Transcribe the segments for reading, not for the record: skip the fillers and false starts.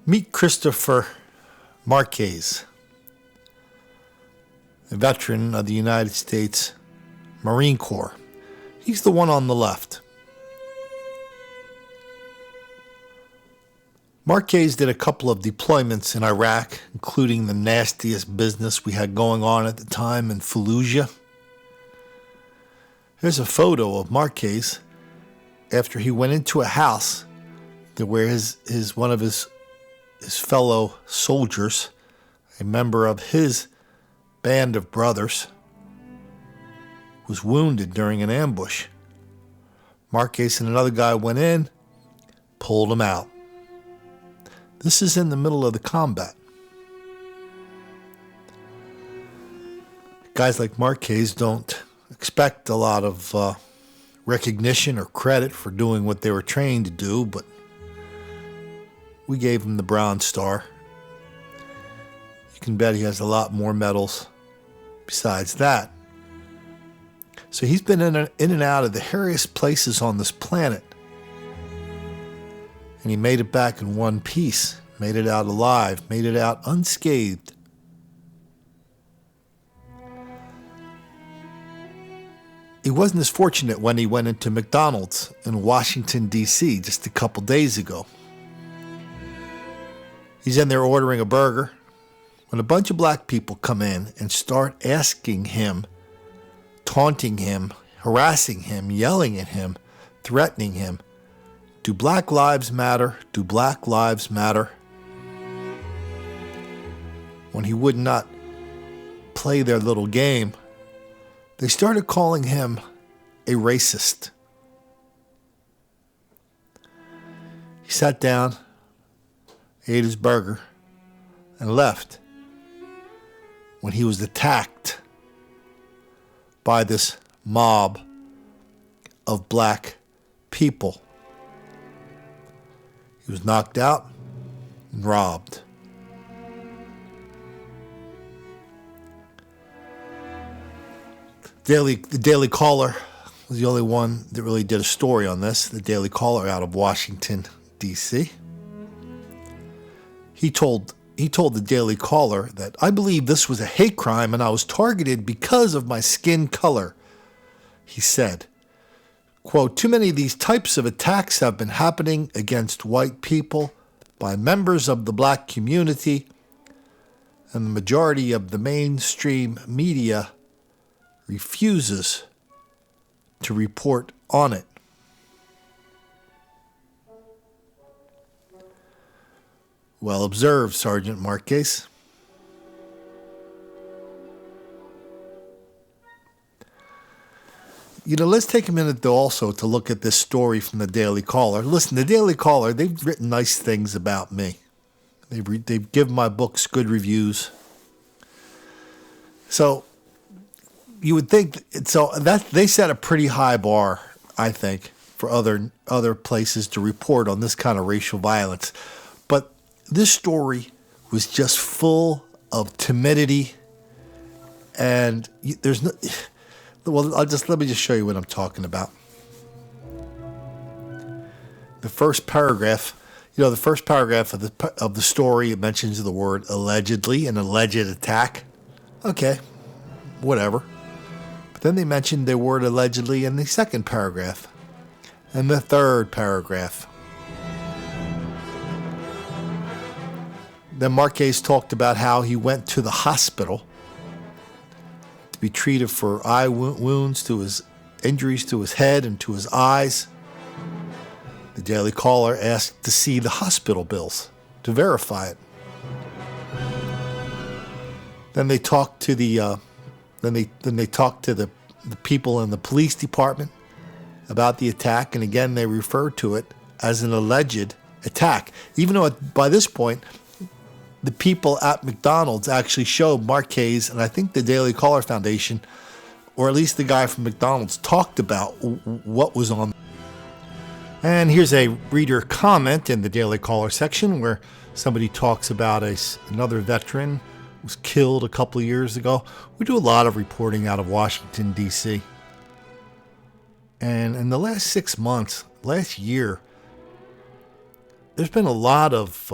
Meet Christopher Marquez, a veteran of the United States Marine Corps. He's the one on the left. Marquez did a couple of deployments in Iraq, including the nastiest business we had going on at the time in Fallujah. Here's a photo of Marquez after he went into a house where one of his fellow soldiers, a member of his band of brothers, was wounded during an ambush. Marquez and another guy went in, pulled him out. This is in the middle of the combat. Guys like Marquez don't expect a lot of recognition or credit for doing what they were trained to do, but we gave him the Bronze Star. You can bet he has a lot more medals besides that. So he's been in and out of the hairiest places on this planet. And he made it back in one piece, made it out alive, made it out unscathed. He wasn't as fortunate when he went into McDonald's in Washington, D.C. just a couple days ago. He's in there ordering a burger when a bunch of black people come in and start asking him, taunting him, harassing him, yelling at him, threatening him. Do Black Lives Matter? Do Black Lives Matter? When he would not play their little game, they started calling him a racist. He sat down, ate his burger, and left when he was attacked by this mob of black people. He was knocked out and robbed. The Daily Caller was the only one that really did a story on this. The Daily Caller out of Washington, D.C. He told the Daily Caller that I believe this was a hate crime and I was targeted because of my skin color. He said, quote, too many of these types of attacks have been happening against white people by members of the black community, and the majority of the mainstream media refuses to report on it. Well observed, Sergeant Marquez. Let's take a minute, though, also to look at this story from the Daily Caller. Listen, the Daily Caller, they've written nice things about me. They've given my books good reviews. So you would think, that they set a pretty high bar, I think, for other places to report on this kind of racial violence. But this story was just full of timidity, and there's no... Well, let me just show you what I'm talking about. The first paragraph, of the story, it mentions the word allegedly, an alleged attack. Okay, whatever. But then they mentioned the word allegedly in the second paragraph and the third paragraph. Then Marquez talked about how he went to the hospital be treated for eye wounds to his injuries to his head and to his eyes. The Daily Caller asked to see the hospital bills to verify it. Then they talked to the people in the police department about the attack, and again they referred to it as an alleged attack, even though by this point the people at McDonald's actually showed Marquez, and I think the Daily Caller Foundation, or at least the guy from McDonald's, talked about what was on. And here's a reader comment in the Daily Caller section where somebody talks about another veteran who was killed a couple of years ago. We do a lot of reporting out of Washington, D.C. And in the last 6 months, last year, there's been a lot of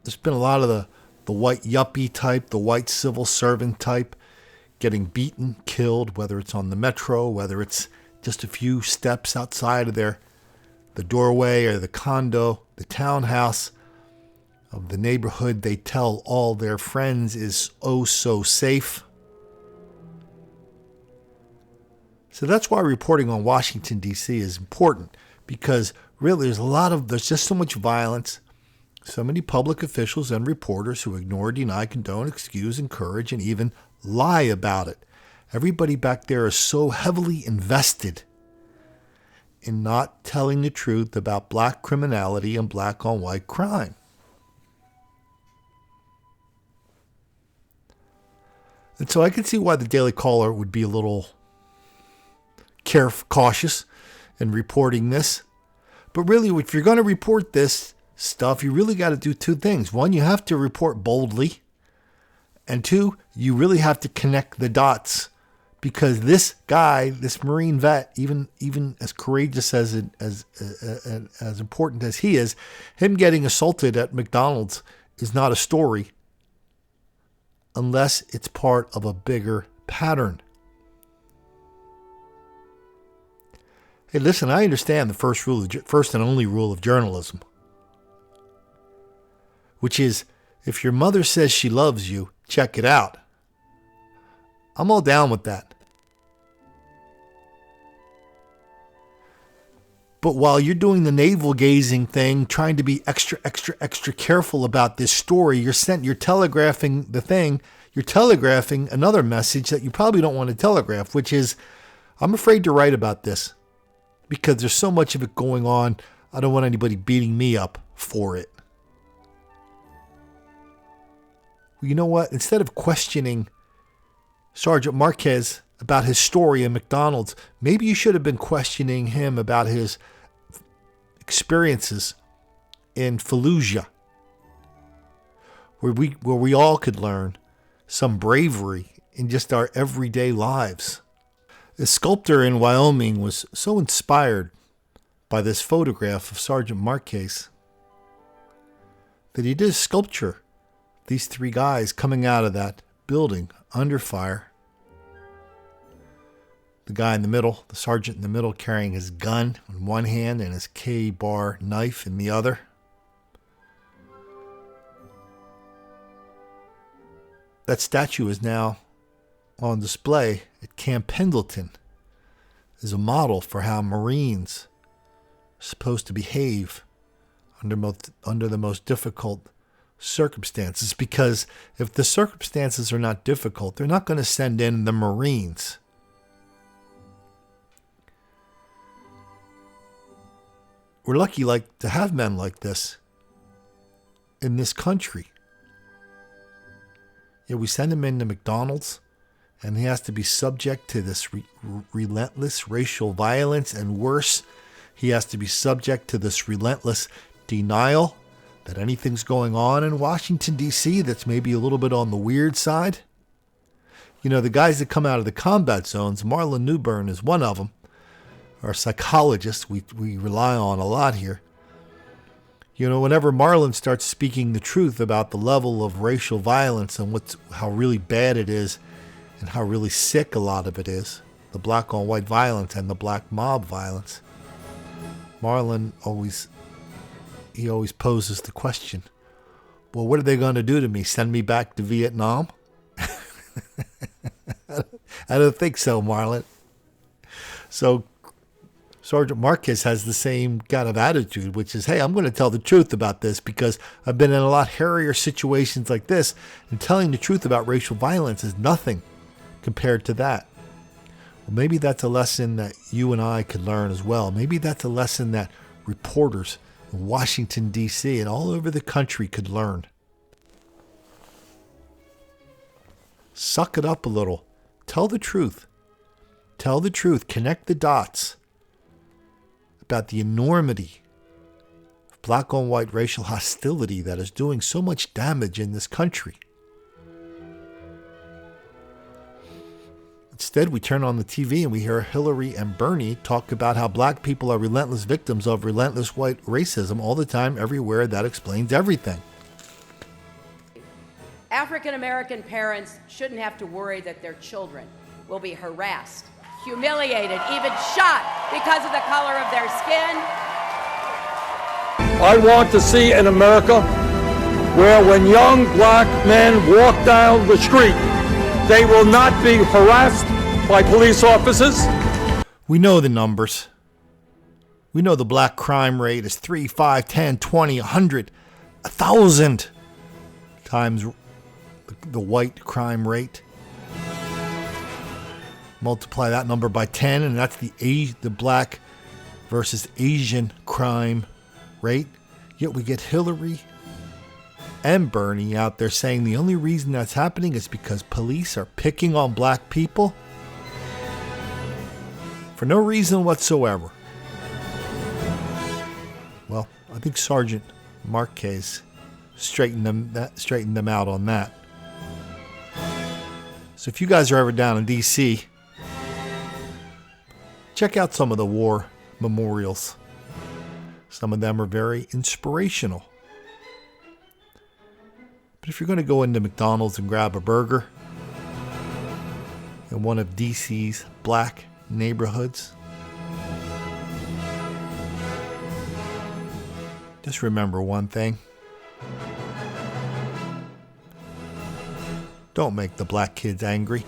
There's been a lot of the white yuppie type, the white civil servant type, getting beaten, killed, whether it's on the metro, whether it's just a few steps outside of the doorway or the condo, the townhouse of the neighborhood they tell all their friends is oh so safe. So that's why reporting on Washington, D.C. is important, because really there's just so much violence, so many public officials and reporters who ignore, deny, condone, excuse, encourage, and even lie about it. Everybody back there is so heavily invested in not telling the truth about black criminality and black on white crime. And so I can see why the Daily Caller would be a little cautious in reporting this. But really, if you're going to report this stuff, you really got to do two things. One, you have to report boldly. And two, you really have to connect the dots. Because this guy, this Marine vet, even as courageous as important as he is, him getting assaulted at McDonald's is not a story unless it's part of a bigger pattern. Hey, listen, I understand the first and only rule of journalism, which is if your mother says she loves you, check it out. I'm all down with that. But while you're doing the navel gazing thing, trying to be extra careful about this story, you're telegraphing the thing. You're telegraphing another message that you probably don't want to telegraph, which is, I'm afraid to write about this because there's so much of it going on. I don't want anybody beating me up for it. Well, you know what? Instead of questioning Sergeant Marquez about his story in McDonald's, maybe you should have been questioning him about his experiences in Fallujah, where we all could learn some bravery in just our everyday lives. A sculptor in Wyoming was so inspired by this photograph of Sergeant Marquez that he did a sculpture. These three guys coming out of that building under fire. The guy in the middle, the sergeant in the middle, carrying his gun in one hand and his K-bar knife in the other. That statue is now on display at Camp Pendleton as a model for how Marines are supposed to behave under the most difficult circumstances. Because if the circumstances are not difficult, they're not going to send in the Marines. We're lucky to have men like this in this country. Yeah, we send him into McDonald's, and he has to be subject to this relentless racial violence, and worse, he has to be subject to this relentless denial that anything's going on in Washington, D.C. that's maybe a little bit on the weird side. You know, the guys that come out of the combat zones, Marlon Newburn is one of them. Our psychologists we rely on a lot here. You know, whenever Marlon starts speaking the truth about the level of racial violence and how really bad it is and how really sick a lot of it is, the black on white violence and the black mob violence, Marlon always poses the question, well, what are they going to do to me? Send me back to Vietnam? I don't think so, Marlon. So Sergeant Marquez has the same kind of attitude, which is, hey, I'm going to tell the truth about this because I've been in a lot hairier situations like this, and telling the truth about racial violence is nothing compared to that. Well, maybe that's a lesson that you and I could learn as well. Maybe that's a lesson that reporters in Washington, D.C. and all over the country could learn. Suck it up a little. Tell the truth. Tell the truth. Connect the dots about the enormity of black on white racial hostility that is doing so much damage in this country. Instead, we turn on the TV and we hear Hillary and Bernie talk about how black people are relentless victims of relentless white racism all the time, everywhere. That explains everything. African-American parents shouldn't have to worry that their children will be harassed, humiliated, even shot because of the color of their skin. I want to see an America where when young black men walk down the street, they will not be harassed by police officers. We know the numbers. We know the black crime rate is 3, 5, 10, 20, 100, 1,000 times the white crime rate. Multiply that number by 10, and that's the black versus Asian crime rate. Yet we get Hillary and Bernie out there saying the only reason that's happening is because police are picking on black people for no reason whatsoever. Well, I think Sergeant Marquez straightened them out on that. So if you guys are ever down in D.C., check out some of the war memorials. Some of them are very inspirational. But if you're going to go into McDonald's and grab a burger in one of D.C.'s black neighborhoods, just remember one thing. Don't make the black kids angry.